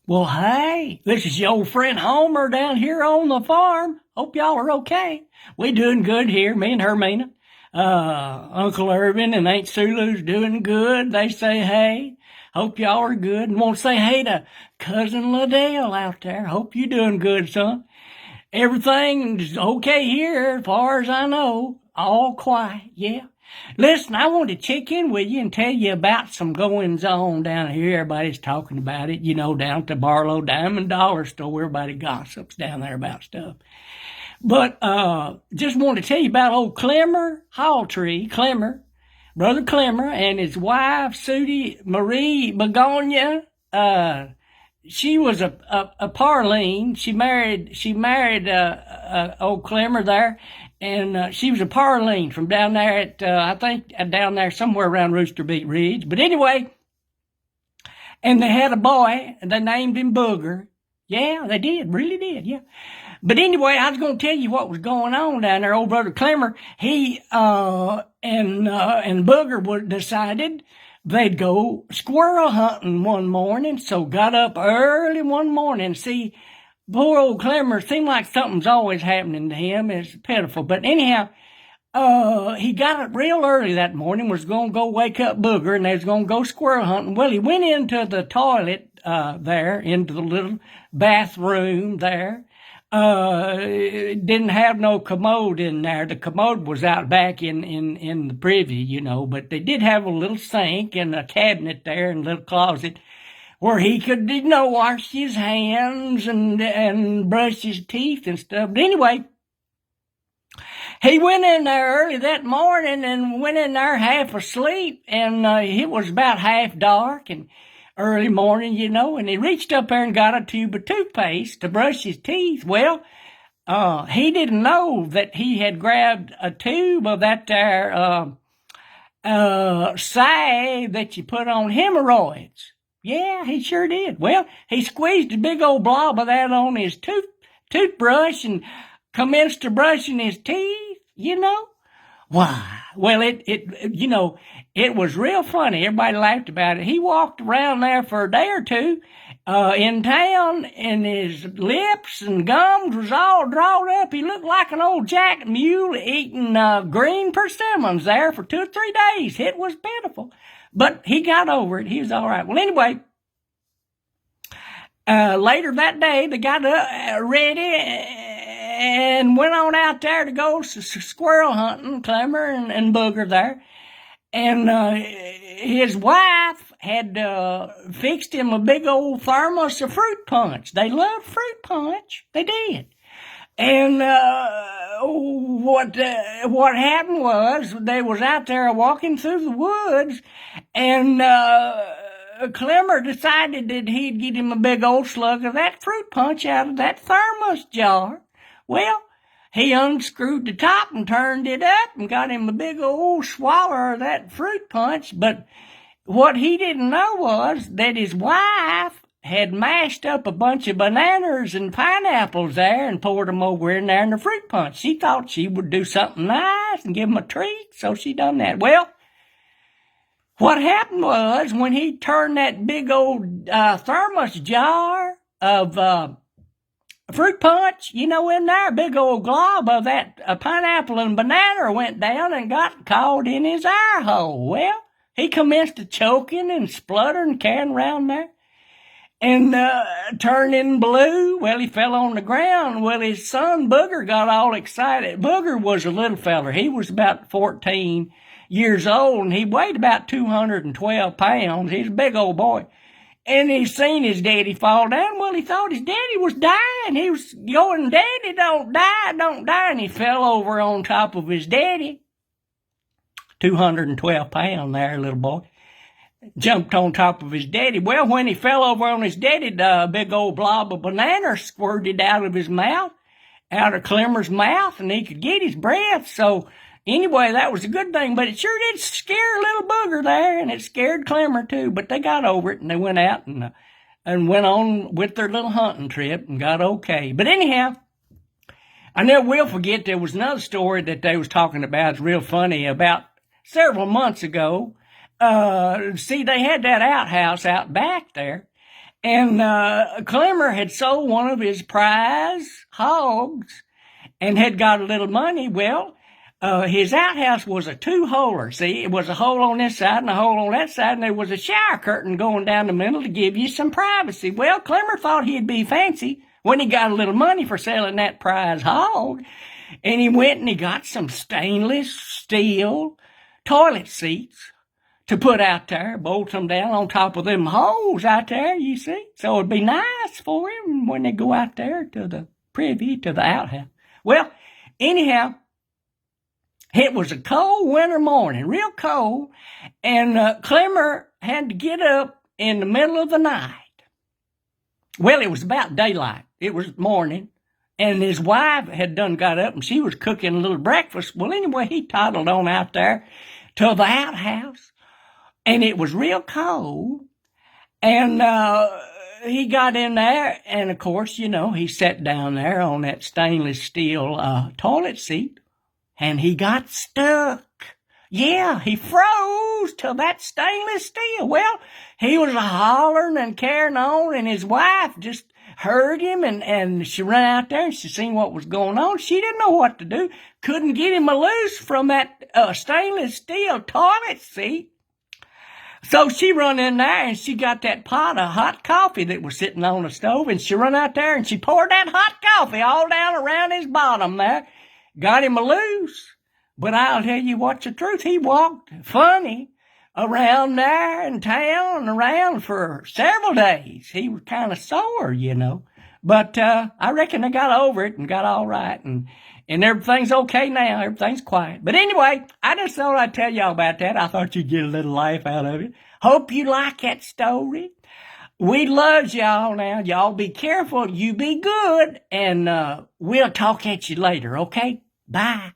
Well, hey, this is your old friend Homer down here on the farm. Hope y'all are okay. We doing good here, me and Hermina. Uncle Irvin and Aunt Sulu's doing good. They say hey. Hope y'all are good. And want to say hey to Cousin Liddell out there. Hope you doing good, son. Everything's okay here as far as I know. All quiet, yeah. Listen, I want to check in with you and tell you about some goings on down here. Everybody's talking about it, down at the Barlow Diamond Dollar Store. Everybody gossips down there about stuff. But just want to tell you about old Clemmer Halltree, Brother Clemmer, and his wife, Sudie Marie Begonia. She was a Parleen. She married old Clemmer there, and she was a Parleen from down there at I think down there somewhere around Rooster Beat Ridge. But anyway, and they had a boy, and they named him Booger. Yeah, they did, really did, yeah. But anyway, I was going to tell you what was going on down there. Old Brother Clemmer, he and Booger decided they'd go squirrel hunting one morning, so got up early one morning. See, poor old Clemmer seemed like something's always happening to him. It's pitiful. But anyhow, he got up real early that morning, was going to go wake up Booger, and they was going to go squirrel hunting. Well, he went into the toilet there, into the little bathroom there. Didn't have no commode in there. The commode was out back in the privy, but they did have a little sink and a cabinet there and a little closet where he could, wash his hands and brush his teeth and stuff. But anyway, he went in there early that morning and went in there half asleep, and it was about half dark and early morning, and he reached up there and got a tube of toothpaste to brush his teeth. Well, he didn't know that he had grabbed a tube of that there salve that you put on hemorrhoids. Yeah, he sure did. Well, he squeezed a big old blob of that on his toothbrush and commenced to brushing his teeth, Why? Well, it was real funny. Everybody laughed about it. He walked around there for a day or two in town, and his lips and gums was all drawn up. He looked like an old jack mule eating green persimmons there for 2 or 3 days. It was pitiful. But he got over it. He was all right. Well, anyway, later that day, they got ready and went on out there to go squirrel hunting, Clemmer and Booger there. And his wife had fixed him a big old thermos of fruit punch. They loved fruit punch. They did. And what happened was they was out there walking through the woods, and Clemmer decided that he'd get him a big old slug of that fruit punch out of that thermos jar. Well, he unscrewed the top and turned it up and got him a big old swaller of that fruit punch. But what he didn't know was that his wife had mashed up a bunch of bananas and pineapples there and poured them over in there in the fruit punch. She thought she would do something nice and give him a treat, so she done that. Well, what happened was when he turned that big old thermos jar of fruit punch, in there, a big old glob of that pineapple and banana went down and got caught in his eye hole. Well, he commenced to choking and spluttering, carrying around there, and turning blue. Well, he fell on the ground. Well, his son Booger got all excited. Booger was a little feller. He was about 14 years old, and he weighed about 212 pounds. He's a big old boy. And he seen his daddy fall down. Well, he thought his daddy was dying. He was going, "Daddy, don't die, don't die." And he fell over on top of his daddy. 212 pounds there, little boy. Jumped on top of his daddy. Well, when he fell over on his daddy, the big old blob of banana squirted out of his mouth, out of Clemmer's mouth, and he could get his breath. So anyway, that was a good thing, but it sure did scare little Booger there, and it scared Clemmer too. But they got over it, and they went out and went on with their little hunting trip and got okay. But anyhow, I never will forget there was another story that they was talking about. It's real funny. About several months ago, see, they had that outhouse out back there, And Clemmer had sold one of his prize hogs and had got a little money. Well, his outhouse was a two-holer. See, it was a hole on this side and a hole on that side, and there was a shower curtain going down the middle to give you some privacy. Well, Clemmer thought he'd be fancy when he got a little money for selling that prize hog, and he went and he got some stainless steel toilet seats to put out there, bolt them down on top of them holes out there, you see. So it'd be nice for him when they go out there to the privy, to the outhouse. Well, anyhow, it was a cold winter morning, real cold, and Clemmer had to get up in the middle of the night. Well, it was about daylight. It was morning, and his wife had done got up, and she was cooking a little breakfast. Well, anyway, he toddled on out there to the outhouse, and it was real cold, and he got in there, and of course, you know, he sat down there on that stainless steel toilet seat, and he got stuck. Yeah, he froze to that stainless steel. Well, he was hollering and carrying on, and his wife just heard him, and she ran out there, and she seen what was going on. She didn't know what to do. Couldn't get him loose from that stainless steel toilet seat. So she run in there, and she got that pot of hot coffee that was sitting on the stove, and she run out there, and she poured that hot coffee all down around his bottom there. Got him loose. But I'll tell you what's the truth. He walked funny around there in town and around for several days. He was kind of sore, you know. But I reckon they got over it and got all right, and everything's okay now. Everything's quiet. But anyway, I just thought I'd tell y'all about that. I thought you'd get a little laugh out of it. Hope you like that story. We love y'all now. Y'all be careful. You be good. And we'll talk at you later, okay? Bye.